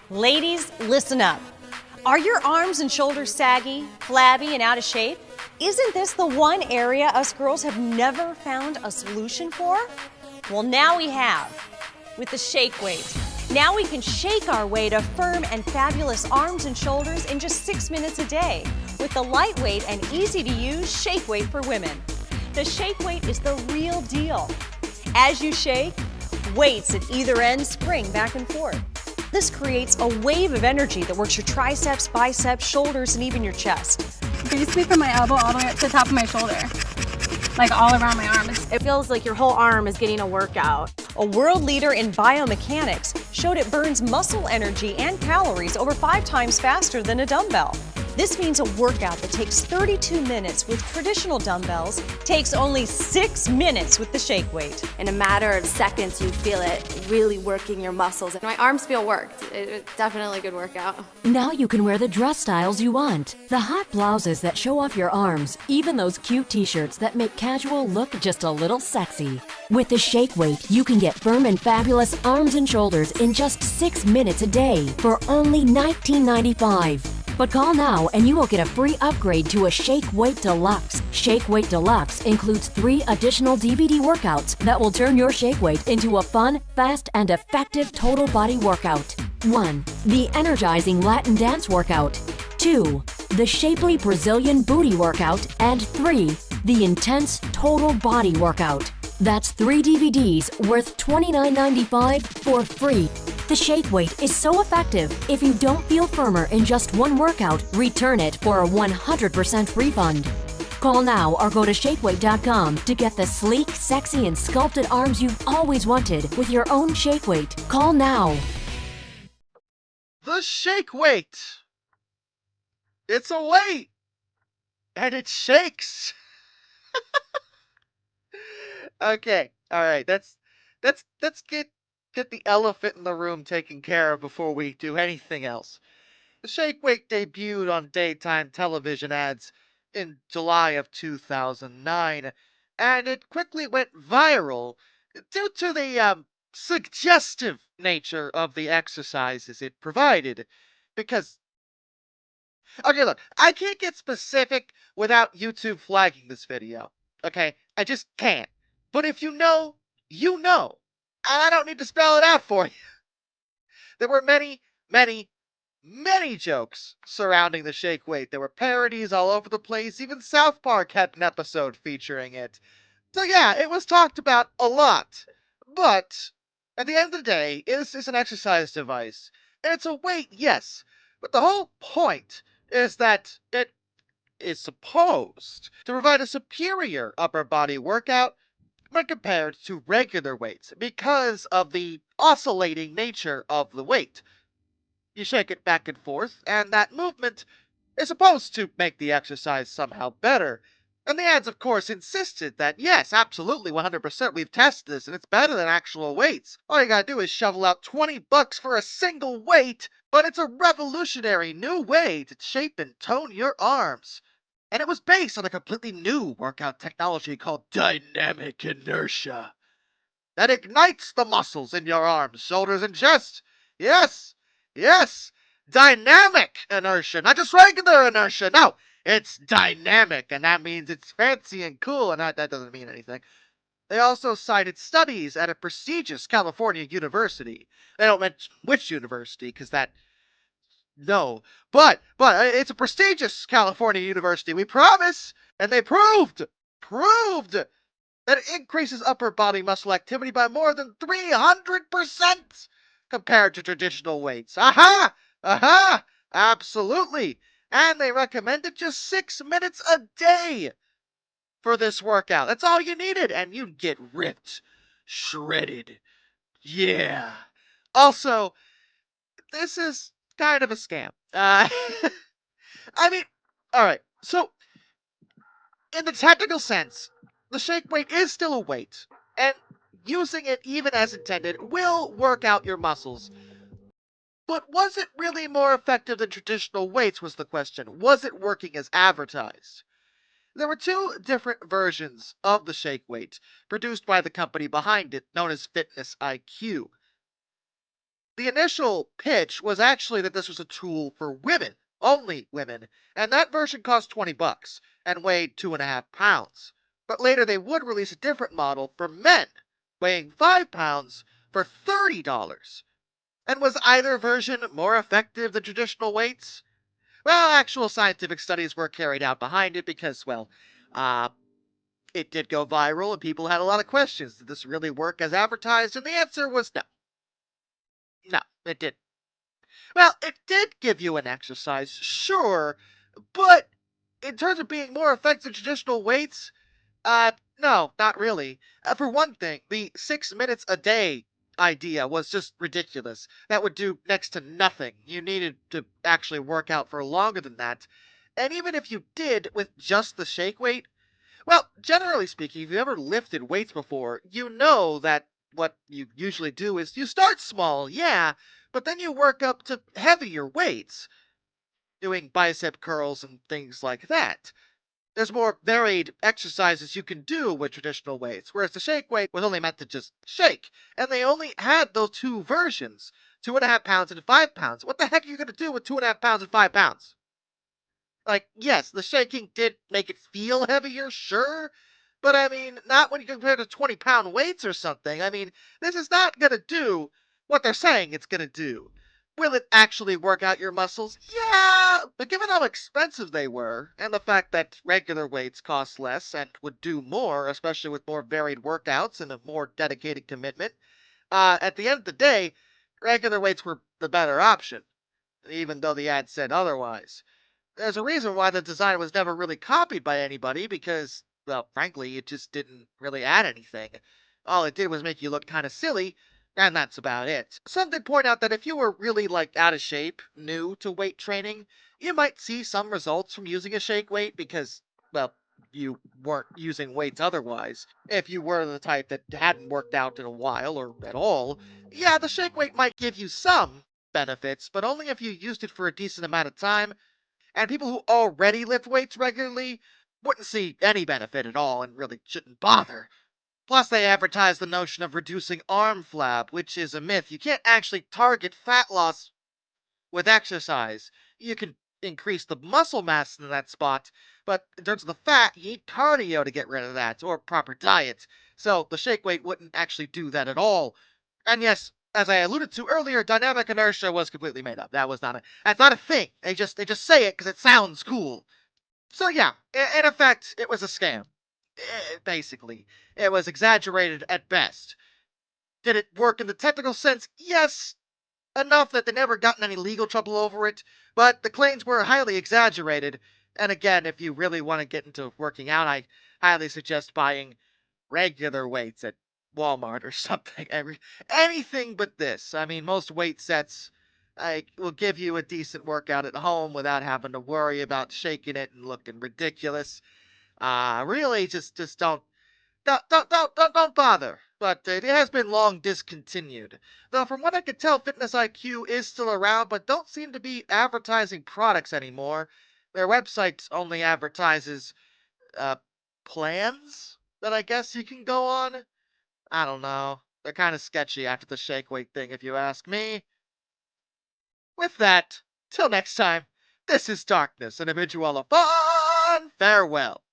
Ladies, listen up. Are your arms and shoulders saggy, flabby, and out of shape? Isn't this the one area us girls have never found a solution for? Well, now we have, with the shake weight. Now we can shake our way to firm and fabulous arms and shoulders in just 6 minutes a day with the lightweight and easy to use shake weight for women. The shake weight is the real deal. As you shake, weights at either end spring back and forth. This creates a wave of energy that works your triceps, biceps, shoulders, and even your chest. Basically from my elbow all the way up to the top of my shoulder, like all around my arm. It feels like your whole arm is getting a workout. A world leader in biomechanics showed it burns muscle energy and calories over 5 times faster than a dumbbell. This means a workout that takes 32 minutes with traditional dumbbells takes only 6 minutes with the shake weight. In a matter of seconds, you feel it really working your muscles. My arms feel worked. It's definitely a good workout. Now you can wear the dress styles you want. The hot blouses that show off your arms, even those cute t-shirts that make casual look just a little sexy. With the shake weight, you can get firm and fabulous arms and shoulders in just 6 minutes a day for only $19.95. But call now and you will get a free upgrade to a Shake Weight Deluxe. Shake Weight Deluxe includes 3 additional DVD workouts that will turn your shake weight into a fun, fast, and effective total body workout. 1. The energizing Latin dance workout. 2. The shapely Brazilian booty workout. And 3. The intense total body workout. That's 3 DVDs worth $29.95 for free. The shake weight is so effective, if you don't feel firmer in just one workout, return it for a 100% refund. Call now or go to shakeweight.com to get the sleek, sexy, and sculpted arms you've always wanted with your own shake weight. Call now. The shake weight. It's a weight. And it shakes. Okay. All right. Let's get the elephant in the room taken care of before we do anything else. The shake weight debuted on daytime television ads in July of 2009, and it quickly went viral due to the suggestive nature of the exercises it provided. Because, okay, look, I can't get specific without YouTube flagging this video. Okay, I just can't. But if you know, you know. I don't need to spell it out for you. There were many jokes surrounding the shake weight. There were parodies all over the place. Even South Park had an episode featuring it. So yeah, it was talked about a lot. But at the end of the day, this is an exercise device. And it's a weight, yes. But the whole point is that it is supposed to provide a superior upper body workout when compared to regular weights because of the oscillating nature of the weight. You shake it back and forth, and that movement is supposed to make the exercise somehow better. And the ads, of course, insisted that, yes, absolutely, 100%, we've tested this, and it's better than actual weights. All you gotta do is shovel out $20 for a single weight, but it's a revolutionary new way to shape and tone your arms. And it was based on a completely new workout technology called dynamic inertia that ignites the muscles in your arms, shoulders, and chest. Yes, yes, dynamic inertia, not just regular inertia. No, it's dynamic, and that means it's fancy and cool, and that doesn't mean anything. They also cited studies at a prestigious California university. They don't mention which university, because that no, but it's a prestigious California university. We promise, and they proved that it increases upper body muscle activity by more than 300% compared to traditional weights. Aha, aha, absolutely. And they recommended just 6 minutes a day for this workout. That's all you needed, and you'd get ripped, shredded. Yeah. Also, this is kind of a scam. I mean, alright, so, in the technical sense, the shake weight is still a weight, and using it even as intended will work out your muscles. But was it really more effective than traditional weights was the question. Was it working as advertised? There were 2 different versions of the shake weight, produced by the company behind it, known as Fitness IQ. The initial pitch was actually that this was a tool for women, only women, and that version cost 20 bucks and weighed 2.5 pounds. But later they would release a different model for men, weighing 5 pounds for $30. And was either version more effective than traditional weights? Well, actual scientific studies were carried out behind it because, well, uh, it did go viral and people had a lot of questions. Did this really work as advertised? And the answer was no. No, it didn't. Well, it did give you an exercise, sure, but in terms of being more effective than traditional weights, no, not really. For one thing, the 6 minutes a day idea was just ridiculous. That would do next to nothing. You needed to actually work out for longer than that. And even if you did with just the shake weight, well, generally speaking, if you've ever lifted weights before, you know that what you usually do is you start small, yeah, but then you work up to heavier weights, doing bicep curls and things like that. There's more varied exercises you can do with traditional weights, whereas the shake weight was only meant to just shake. And they only had those two versions, 2.5 pounds and 5 pounds. What the heck are you going to do with 2.5 pounds and 5 pounds? Like, yes, the shaking did make it feel heavier, sure, but I mean, not when you compare to 20-pound weights or something. I mean, this is not going to do what they're saying it's going to do. Will it actually work out your muscles? Yeah, but given how expensive they were, and the fact that regular weights cost less and would do more, especially with more varied workouts and a more dedicated commitment, at the end of the day, regular weights were the better option, even though the ad said otherwise. There's a reason why the design was never really copied by anybody because, well, frankly, it just didn't really add anything. All it did was make you look kind of silly, and that's about it. Some did point out that if you were really, like, out of shape, new to weight training, you might see some results from using a shake weight because, well, you weren't using weights otherwise. If you were the type that hadn't worked out in a while or at all, yeah, the shake weight might give you some benefits, but only if you used it for a decent amount of time, and people who already lift weights regularly wouldn't see any benefit at all and really shouldn't bother. Plus, they advertise the notion of reducing arm flab, which is a myth. You can't actually target fat loss with exercise. You can increase the muscle mass in that spot, but in terms of the fat, you need cardio to get rid of that, or proper diet. So the shake weight wouldn't actually do that at all. And yes, as I alluded to earlier, dynamic inertia was completely made up. That's not a thing. They just say it because it sounds cool. So yeah, in effect, it was a scam. Basically, it was exaggerated at best. Did it work in the technical sense? Yes, enough that they never got in any legal trouble over it, but the claims were highly exaggerated. And again, if you really want to get into working out, I highly suggest buying regular weights at Walmart or something. Anything but this. I mean, most weight sets will give you a decent workout at home without having to worry about shaking it and looking ridiculous. Really, just don't bother. But it has been long discontinued. Though from what I can tell, Fitness IQ is still around, but don't seem to be advertising products anymore. Their website only advertises uh, plans that I guess you can go on. I don't know. They're kind of sketchy after the shake weight thing, if you ask me. With that, till next time, this is Darkness, and I bid you all a fond farewell.